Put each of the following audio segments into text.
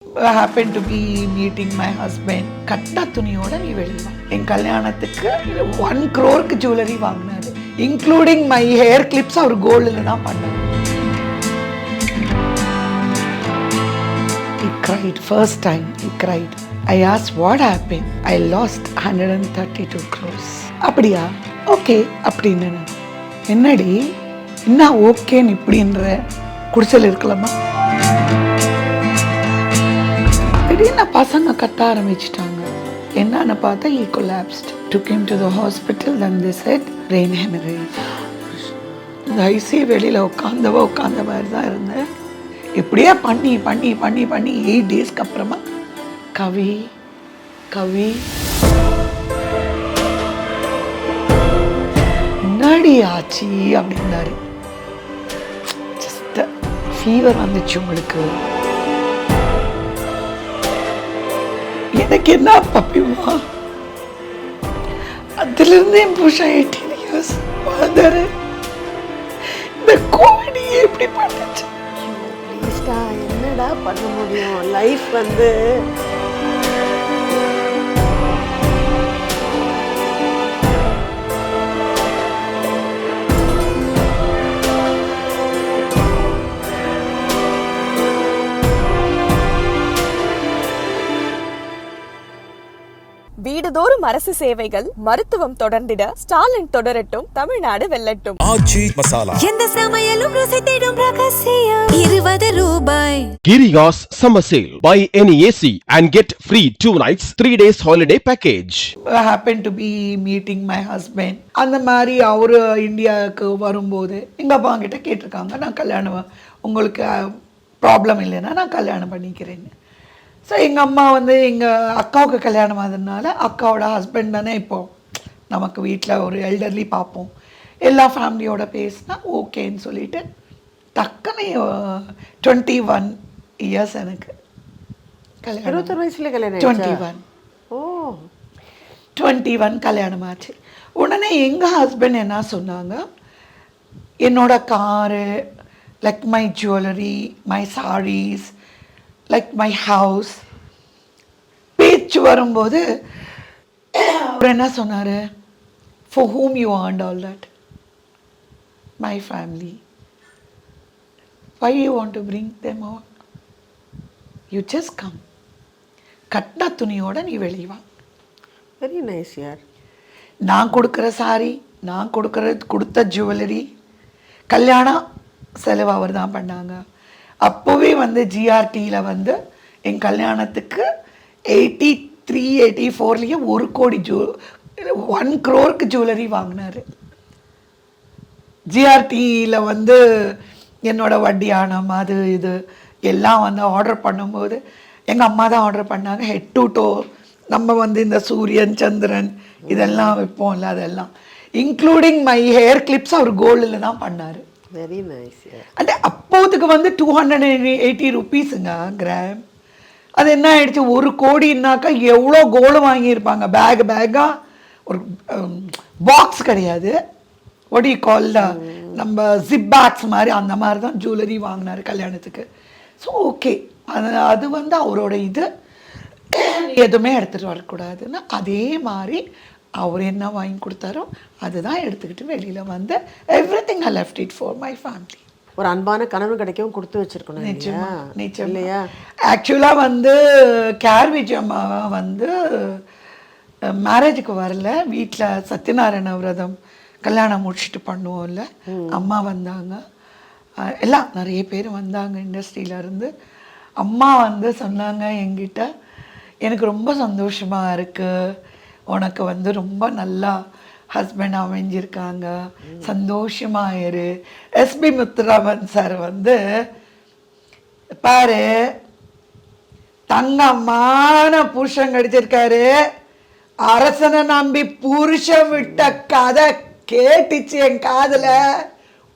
happened to be meeting my husband. கட்டா துணியோட நீ வெளிவா. என் கல்யாணத்துக்கு 1 crore ஜுவல்லரி வாங்கினாரு, இன்க்ளூடிங் மை ஹேர் கிளிப்ஸ் அவர் கோல்டில் தான் பண்ணார். He cried, first time he cried. I asked what happened. I lost 132 crores. அப்படியா? ஓகே அப்படின்னு. என்னடி என்ன ஓகேன்னு இப்படின்ற குடிசல் இருக்கலாமா? திடீர்னு பசங்க கத்த ஆரம்பிச்சிட்டாங்க. என்னன்னு பார்த்தா he collapsed. Took him to the hospital. Then they said brain hemorrhage. இந்த ஐசி வெளியில் உட்காந்த மாதிரி தான் இருந்தேன். இப்படியே பண்ணி 8 டேஸ்க்கு அப்புறமா கவி முன்னாடி ஆச்சு அப்படின்னாரு. ஜஸ்ட் ஃபீவர் வந்துச்சு உங்களுக்கு. எனக்கு என்ன பப்பிமா, அதிலிருந்து என் புருஷன் 18 years வாழ்ந்தாரு. இந்த கோவிட் எப்படி பண்ணுச்சு? என்னடா பண்ண முடியும்? லைஃப் வந்து வீடுதோறும் அரசு சேவைகள், மருத்துவம் தொடர்ந்திட ஸ்டாலின் தொடரட்டும், தமிழ்நாடு வெல்லட்டும். ஆச்சி மசாலா, எந்த சமையலும் ருசி தேடும் ரகசியம். 20 ரூபாய். Giriya's summer sale. Buy any AC and get free 2 nights 3 days holiday package. happened to be meeting my husband. அந்த மாதிரி அவரு இந்தியாவுக்கு வரும்போது எங்கள் அப்பா கிட்ட கேட்டிருக்காங்க, நான் கல்யாணம் உங்களுக்கு ப்ராப்ளம் இல்லைன்னா நான் கல்யாணம் பண்ணிக்கிறேன்னு. ஸோ எங்கள் அம்மா வந்து எங்கள் அக்காவுக்கு கல்யாணம் ஆகுதுனால அக்காவோட ஹஸ்பண்ட் தானே இப்போது நமக்கு வீட்டில் ஒரு எல்டர்லி பார்ப்போம், எல்லா ஃபேமிலியோட பேசினா ஓகேன்னு சொல்லிட்டு டக்குன்னு 21 years எனக்கு கல்யாணம். 21 வயசுல கல்யாணம். 21. ஓ 21 கல்யாணம் ஆச்சு. உடனே எங்கள் ஹஸ்பண்ட் என்ன சொன்னாங்க, என்னோட car, like my jewellery, my saris, like my house பேச்சு வரும்போது அவர் என்ன சொன்னார், for whom you earned all that? My family. why you want to bring them out? you just come. கட்டின துணியோட நீ வெளிவா. வெரி நைஸ் யார். நான் கொடுக்குற சாரி, நான் கொடுத்த ஜுவல்லரி, கல்யாணம் செலவு அவர் தான் பண்ணாங்க. அப்போவே வந்து ஜிஆர்டியில் வந்து என் கல்யாணத்துக்கு 83-84 1 கோடி 1 crore ஜுவல்லரி வாங்கினார். ஜிஆர்டியில் வந்து என்னோட வட்டியானம் அது இது எல்லாம் வந்து ஆர்டர் பண்ணும்போது எங்கள் அம்மா தான் ஆர்டர் பண்ணாங்க. ஹெட் டு டோ நம்ம வந்து இந்த சூரியன் சந்திரன் இதெல்லாம் வைப்போம்ல, அதெல்லாம் இன்க்ளூடிங் மை ஹேர் கிளிப்ஸ் அவர் கோல்டில் தான் பண்ணார். Very nice. அண்ட் அப்போதுக்கு வந்து 280 rupeesங்க கிராம். அது என்ன ஆயிடுச்சு, 1 கோடினாக்கா எவ்வளோ கோல்டு வாங்கியிருப்பாங்க. பேக்காக ஒரு பாக்ஸ் கிடையாது, what do you call நம்ம ஜிப் பேக்ஸ் மாதிரி, அந்த மாதிரி தான் ஜுவல்லரி வாங்கினார் கல்யாணத்துக்கு. ஸோ ஓகே, அது வந்து அவரோட இது, எதுவுமே எடுத்துகிட்டு வரக்கூடாதுன்னா அதே மாதிரி அவர் என்ன வாங்கி கொடுத்தாரோ அதுதான் எடுத்துக்கிட்டு வெளியில் வந்து everything I left it for my family. ஒரு அன்பான கணவன் கிடைக்கவும் கொடுத்து வச்சிருக்கணும். நிச்சயம் இல்லையா? ஆக்சுவலாக வந்து கேர் விஜயம்மா வந்து மேரேஜுக்கு வரல, வீட்டில் சத்யநாராயண விரதம் கல்யாணம் முடிச்சுட்டு பண்ணுவோம்ல, அம்மா வந்தாங்க, எல்லாம் நிறைய பேர் வந்தாங்க இண்டஸ்ட்ரியிலேருந்து. அம்மா வந்து சொன்னாங்க என்கிட்ட, எனக்கு ரொம்ப சந்தோஷமாக இருக்குது, உனக்கு வந்து ரொம்ப நல்லா ஹஸ்பண்ட் அமைஞ்சிருக்காங்க, சந்தோஷமாக இரு. எஸ்பி முத்துராமன் சார் வந்து பாரு தங்கமான புருஷன் கிடைச்சிருக்காரு, அரசனை நம்பி புருஷன் விட்ட கதை கேட்டுச்சு என் காதில்,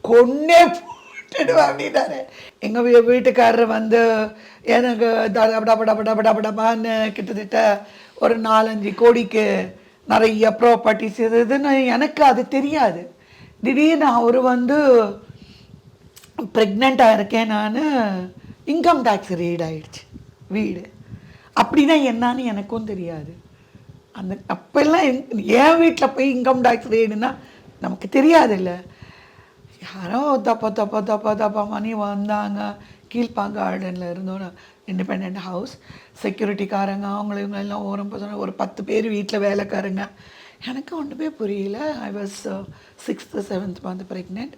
கொன்னே போட்டுடுவா அப்படின்னாரு. எங்கள் வீட்டுக்காரர் வந்து எனக்கு டபடான்னு கிட்டத்தட்ட ஒரு 4-5 கோடிக்கு நிறைய ப்ராப்பர்ட்டிஸ் இதுன்னு எனக்கு அது தெரியாது. திடீர்னு அவர் வந்து ப்ரெக்னெண்ட்டாக இருக்கேன் நான், இன்கம் டேக்ஸ் ரீட் ஆகிடுச்சு. வீடு. அப்படின்னா என்னன்னு எனக்கும் தெரியாது. அந்த அப்போல்லாம் என் வீட்டில் போய் இன்கம் டேக்ஸ் ரெய்டுன்னா நமக்கு தெரியாதுல்ல. யாரோ தப்பா மணி வந்தாங்க. கீழ்ப்பாங்க கார்டனில் இருந்தோம், இண்டிபெண்ட் ஹவுஸ். செக்யூரிட்டிக்காரங்க அவங்களெல்லாம் ஒரு 10 பேர் வீட்டில் வேலைக்காரங்க. எனக்கு ஒன்றுமே புரியல. I was 6th 7th month pregnant.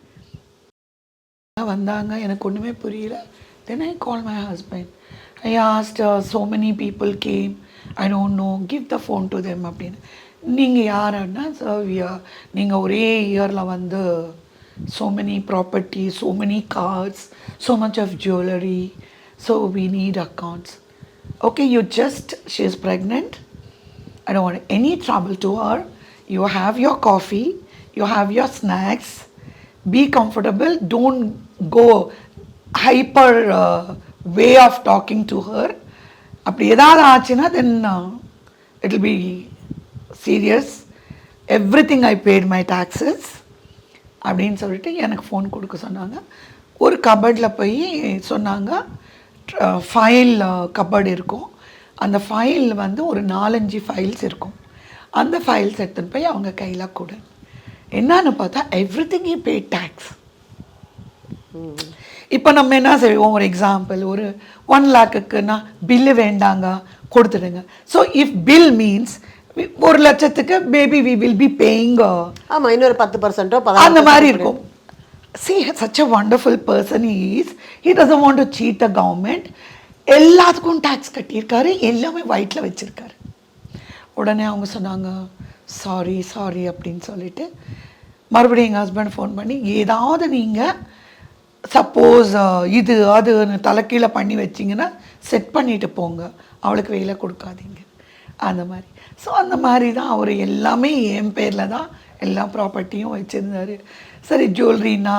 வந்தாங்க, எனக்கு ஒன்றுமே புரியல. Then I call my husband. I asked so many people came, I don't know, give the phone to them அப்படின்னு. நீங்கள் யாருன்னா, சார் நீங்கள் ஒரே இயரில் வந்து so many properties, so many cars, so much of jewelry, so we need accounts. Okay, she is pregnant. I don't want any trouble to her. You have your coffee, you have your snacks, be comfortable, don't go hyper way of talking to her. அப்படி ஏதாவது ஆச்சுன்னா then it will be serious. Everything I paid my taxes அப்படின்னு சொல்லிட்டு எனக்கு phone கொடுக்க சொன்னாங்க. ஒரு கபர்டில் போய் சொன்னாங்க, ஃபைல் கபர்டு இருக்கும், அந்த ஃபைல் வந்து ஒரு 4-5 ஃபைல்ஸ் இருக்கும். அந்த ஃபைல்ஸ் எடுத்துன்னு போய் அவங்க கையில் கொடு. என்னன்னு பார்த்தா எவ்ரிதிங் யூ பே டேக்ஸ். இப்போ நம்ம என்ன செய்வோம், ஒரு எக்ஸாம்பிள், ஒரு 1 lakhக்குன்னா பில்லு வேண்டாங்க கொடுத்துடுங்க. ஸோ இஃப் பில் மீன்ஸ் 1 லட்சத்துக்கு baby we will be paying, ஆமாம், இன்னொரு 10% அந்த மாதிரி இருக்கும். See, such a wonderful person he is. He doesn't want to cheat the government. எல்லாத்துக்கும் டேக்ஸ் கட்டியிருக்காரு, எல்லாமே ஒயிட்டில் வச்சுருக்காரு. உடனே அவங்க சொன்னாங்க சாரி அப்படின்னு சொல்லிட்டு மறுபடியும் எங்கள் ஹஸ்பண்ட் ஃபோன் பண்ணி, ஏதாவது நீங்கள் சப்போஸ் இது அதுன்னு தலைக்கீழே பண்ணி வச்சிங்கன்னா செட் பண்ணிவிட்டு போங்க, அவளுக்கு வேலை கொடுக்காதீங்க, அந்த மாதிரி. ஸோ அந்த மாதிரி தான் அவர் எல்லாமே என் பேரில் தான் எல்லா ப்ராப்பர்ட்டியும் வச்சுருந்தார். சரி, ஜுவல்லரின்னா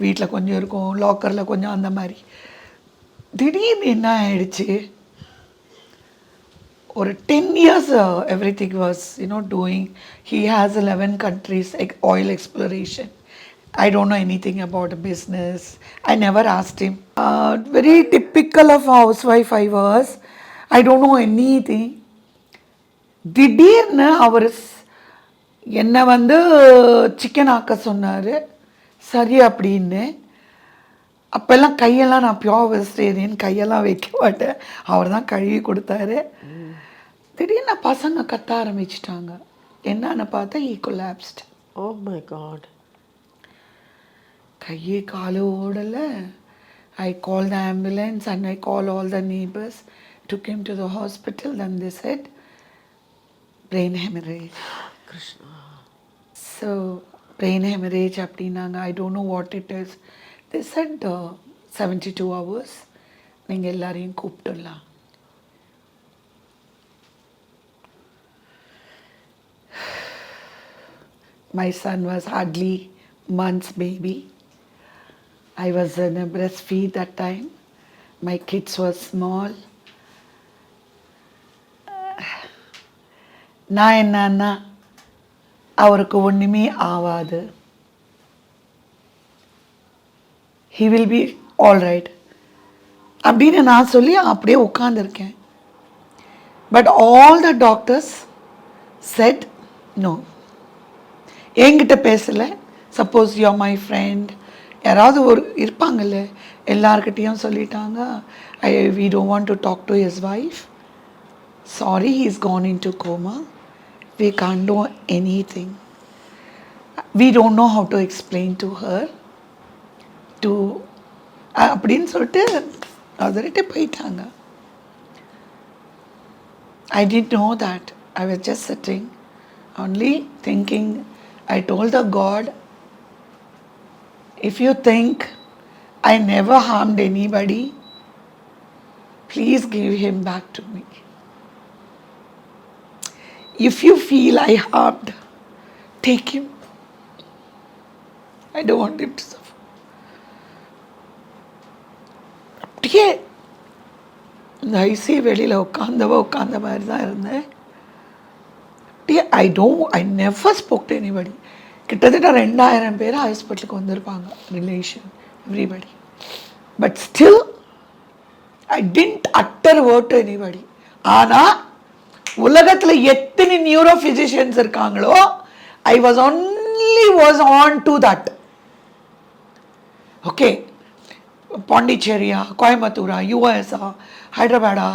வீட்டில் கொஞ்சம் இருக்கும், லாக்கரில் கொஞ்சம், அந்த மாதிரி. திடீர்னு என்ன ஆயிடுச்சு, ஒரு 10 years everything was doing. He has 11 countries oil exploration. I don't know anything about business. I never asked him. Very typical of housewife I was. I don't know anything. திடீர்னு அவர் என்னை வந்து சிக்கன் ஆக்க சொன்னார். சரி அப்படின்னு. அப்போல்லாம் கையெல்லாம் நான் பியோர் வெஜிடேரியன், கையெல்லாம் வைக்க மாட்டேன், அவர் தான் கழுவி கொடுத்தாரு. திடீர்னு பசங்க கத்த ஆரம்பிச்சிட்டாங்க. என்னன்னு பார்த்தா he collapsed. Oh my God. கையே காலு ஓடலை. I called the ambulance and I called all the neighbors, took him to the hospital. Then they said brain hemorrhage. Krishna. So brain hemorrhage அப்படின்னாங்க. I don't know what it is. They said 72 hours நீங்கள் எல்லாரையும் கூப்பிட்டுடலாம். My son was hardly months baby. I was in a breastfeed that time. My kids were small. நான் என்னன்னா, அவருக்கு ஒன்றுமே ஆகாது, he will be all right அப்படின்னு நான் சொல்லி அப்படியே உட்காந்துருக்கேன். But all the doctors said no. என்கிட்ட பேசலை. Suppose you are my friend, யாராவது ஒரு இருப்பாங்கல்ல, எல்லார்கிட்டையும் சொல்லிட்டாங்க, we don't want to talk to his wife. Sorry, he's gone into coma. We can't do anything. We don't know how to explain to her. அப்படின்னு சொல்லிட்டு அதர்கிட்ட போயிட்டாங்க. I didn't know that. I was just sitting, only thinking. I told the God, if you think I never harmed anybody, please give him back to me. If you feel I harmed, take him. I don't want him to suffer. அப்படியே இந்த IC வெளியில் உட்காந்த மாதிரி தான் இருந்தேன். அப்படியே I never spoke to anybody. கிட்டத்தட்ட 2000 பேர் ஹாஸ்பிட்டலுக்கு வந்திருப்பாங்க, relation, everybody. But still I didn't utter word to anybody. ஆனால் உலகத்தில் எத்தனை நியூரோ ஃபிசிஷியன்ஸ் இருக்காங்களோ I was on to that. Okay, பாண்டிச்சேரியா, கோயம்புத்தூரா, யூஎஸ்ஆ, ஹைதராபாடா,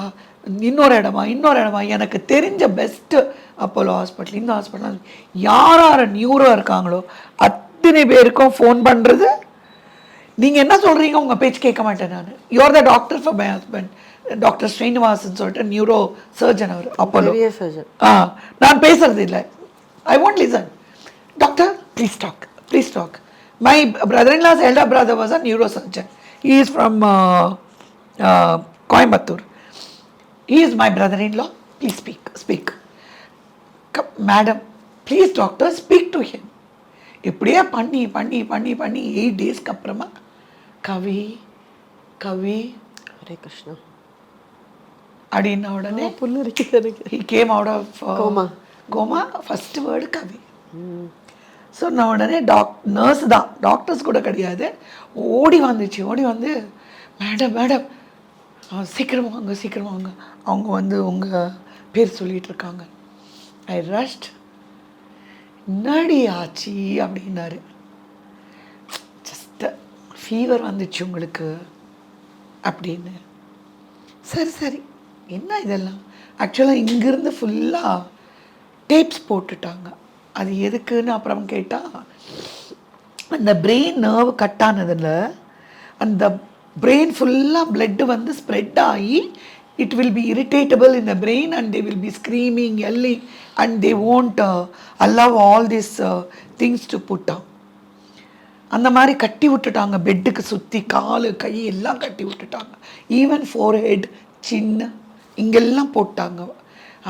இன்னொரு இடமா எனக்கு தெரிஞ்ச பெஸ்ட்டு அப்போலோ ஹாஸ்பிட்டல், இந்த ஹாஸ்பிட்டல், யார் நியூரோ இருக்காங்களோ அத்தனை பேருக்கும் ஃபோன் பண்ணுறது. நீங்கள் என்ன சொல்கிறீங்க, உங்கள் பேச்சு கேட்க மாட்டேன் நான். You are the doctor for my husband, doctor Srinivasan சொல்லிட்டு நியூரோ சர்ஜன் அவர் அப்போலோ. நான் பேசுறது இல்லை, I won't listen. Doctor please talk. My brother-in-law's elder brother was a neurosurgeon. He is from Coimbatore. He is my brother-in-law. Please speak. Madam, please doctor, speak to him. இப்படியே பண்ணி 8 daysக்கு அப்புறமா கவி ஹரே கிருஷ்ணா அப்படின்ன உடனே he came out of coma. First word Kavi. சொன்ன உடனே nurse தான், doctors கூட கிடையாது, ஓடி வந்து மேடம் சீக்கிரம் வாங்க, அவங்க வந்து உங்கள் பேர் சொல்லிகிட்டு இருக்காங்க. ஐ ரஷ்ட். என்னடி ஆச்சு அப்படின்னாரு. ஜஸ்ட் ஃபீவர் வந்துச்சு உங்களுக்கு அப்படின்னு. சரி என்ன இதெல்லாம். ஆக்சுவலாக இங்கேருந்து ஃபுல்லாக டேப்ஸ் போட்டுட்டாங்க. அது எதுக்குன்னு அப்புறம் கேட்டால், அந்த பிரெயின் நர்வ் கட் ஆனதில் அந்த பிரெயின் ஃபுல்லாக பிளட்டு வந்து ஸ்ப்ரெட் ஆகி it will be irritable in the brain and they will be screaming, yelling and they won't allow all these things to put down. அந்த மாதிரி கட்டி விட்டுட்டாங்க, பெட்டுக்கு சுற்றி காலு கை எல்லாம் கட்டி விட்டுட்டாங்க. ஈவன் ஃபோர்ஹெட், சின்ன இங்கெல்லாம் போட்டாங்க.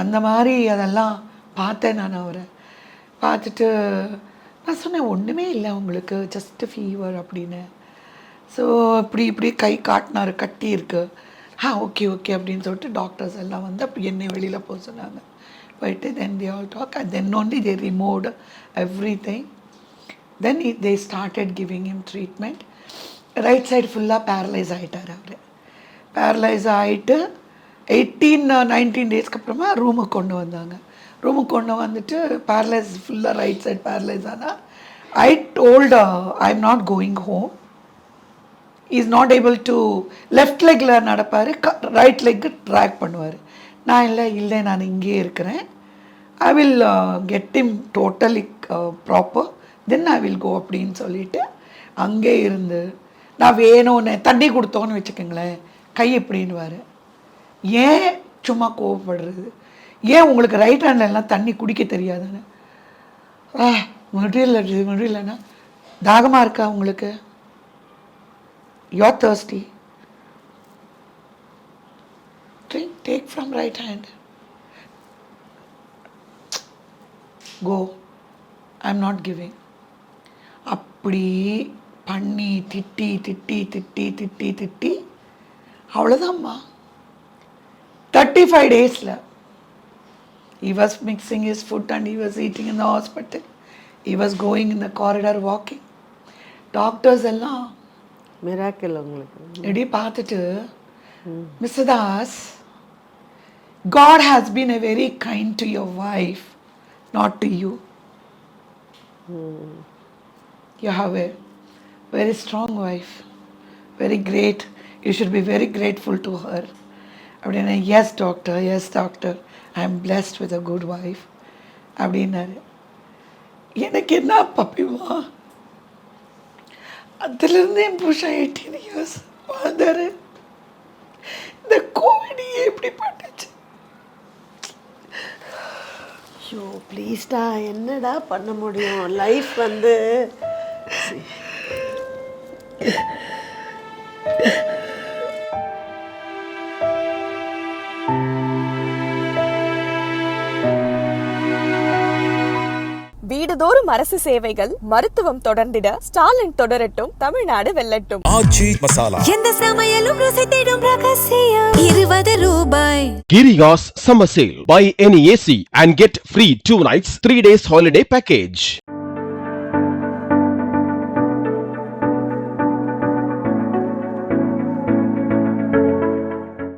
அந்த மாதிரி அதெல்லாம் பார்த்தேன் நான். அவரை பார்த்துட்டு நான் சொன்னேன், ஒன்றுமே இல்லை உங்களுக்கு, ஜஸ்ட்டு ஃபீவர் அப்படின்னு. ஸோ இப்படி கை காட்டினார், கட்டி இருக்கு. ஓகே அப்படின்னு சொல்லிட்டு டாக்டர்ஸ் எல்லாம் வந்து அப்படி என்னை வெளியில் போக சொன்னாங்க. போயிட்டு தென் they all talk and then only they removed everything. Then they started giving him treatment. Right side ஃபுல்லாக பேரலைஸ் ஆகிட்டார் அவர். பேரலைஸ் ஆகிட்டு 18-19 டேஸ்க்கு அப்புறமா ரூமுக்கு கொண்டு வந்தாங்க. ரூமுக்கு கொண்டு வந்துட்டு பேரலைஸ் ஃபுல்லாக ரைட் சைடு பேரலைஸ் ஆனால் I told I am not going home. Is not able to left லெக்கில் நடப்பார், ரைட் லெக்கு ட்ராக் பண்ணுவார். நான் இல்லை நான் இங்கேயே இருக்கிறேன். I will get him totally proper, then I will go அப்படின்னு சொல்லிவிட்டு அங்கே இருந்து நான் வேணும்னு தண்ணி கொடுத்தோன்னு வச்சுக்கோங்களேன், கை எப்படின்னுவார். ஏன் சும்மா கோவப்படுறது, ஏன் உங்களுக்கு ரைட் ஹேண்டில் எல்லாம் தண்ணி குடிக்க தெரியாதுன்னு. முடியலன்னா தாகமாக இருக்கா உங்களுக்கு, you're thirsty, drink, take from right hand, go, I'm not giving. அப்படி பண்ணி திட்டி அவ்வளோதாம்மா. 35 daysல he was mixing his food and he was eating in the hospital. He was going in the corridor walking. Doctors எல்லாம் miracle உங்களுக்கு எப்படி பார்த்துட்டு, mister Das, God has been a very kind to your wife, not to you. You have a very strong wife, very great. You should be very grateful to her. அப்படின்னா yes doctor, I am blessed with a good wife அப்படின்னாரு. எனக்கு என்ன பப்பிமா, அதுலேருந்து என் புருஷன் 18 years வாழ்ந்தாரு. இந்த Covid எப்படி பண்ணுச்சு. ஐயோ ப்ளீஸ்டா, என்னடா பண்ண முடியும், லைஃப் வந்து வீடுதோறும் அரசு சேவைகள், மருத்துவம் தொடர்ந்திட ஸ்டாலின் தொடரட்டும், தமிழ்நாடு வெல்லட்டும். ஆச்சி மசாலா, எந்த சமையலும் ருசி தேடும் ரகசியம். 20 ரூபாய். Giriga's summer sale. Buy any AC and get free 2 nights, 3 days holiday package.